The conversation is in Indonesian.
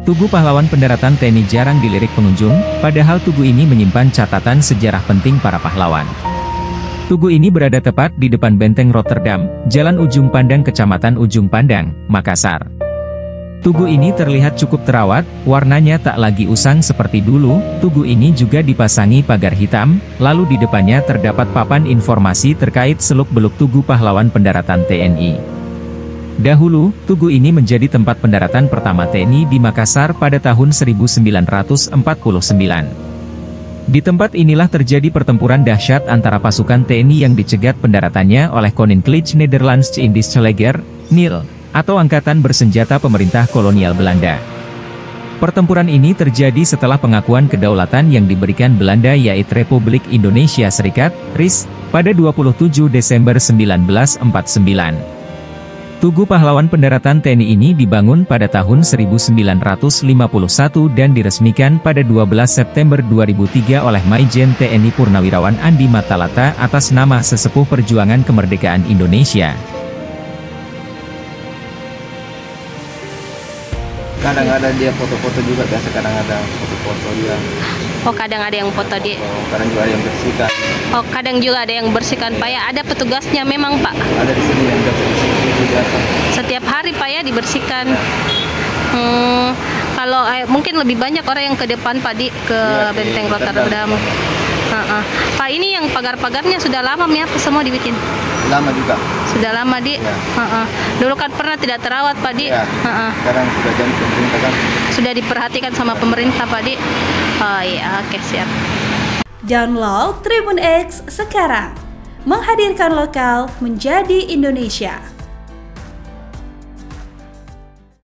Tugu pahlawan pendaratan TNI jarang dilirik pengunjung, padahal tugu ini menyimpan catatan sejarah penting para pahlawan. Tugu ini berada tepat di depan Benteng Rotterdam, Jalan Ujung Pandang Kecamatan Ujung Pandang, Makassar. Tugu ini terlihat cukup terawat, warnanya tak lagi usang seperti dulu. Tugu ini juga dipasangi pagar hitam, lalu di depannya terdapat papan informasi terkait seluk-beluk Tugu Pahlawan Pendaratan TNI. Dahulu, tugu ini menjadi tempat pendaratan pertama TNI di Makassar pada tahun 1949. Di tempat inilah terjadi pertempuran dahsyat antara pasukan TNI yang dicegat pendaratannya oleh Koninklijke Nederlandse Indische Leger, NIL, atau Angkatan Bersenjata Pemerintah Kolonial Belanda. Pertempuran ini terjadi setelah pengakuan kedaulatan yang diberikan Belanda yaitu Republik Indonesia Serikat, RIS, pada 27 Desember 1949. Tugu Pahlawan Pendaratan TNI ini dibangun pada tahun 1951 dan diresmikan pada 12 September 2003 oleh Maijen TNI Purnawirawan Andi Matalata atas nama Sesepuh Perjuangan Kemerdekaan Indonesia. Kadang ada dia foto-foto juga, biasa kadang ada foto-foto dia. Oh, kadang ada yang foto dia. Oh, kadang juga ada yang bersihkan. Oh, kadang juga ada yang bersihkan, Pak ya. Ada petugasnya memang, Pak. Ada di sini yang biasa. Setiap hari, Pak ya, dibersihkan. Kalau mungkin lebih banyak orang yang ke depan, Pak, ke Benteng Rotterdam. Pak, ini yang pagar-pagarnya sudah lama ya, semua dibikin? Lama juga. Sudah lama, Di? Ya. Dulu kan pernah tidak terawat, Pak, Di? Ya. Sekarang sudah jadi pemerintah kan. Sudah diperhatikan sama pemerintah, Pak, Di? Oh iya, oke, siap. Download Tribun X sekarang. Menghadirkan lokal menjadi Indonesia.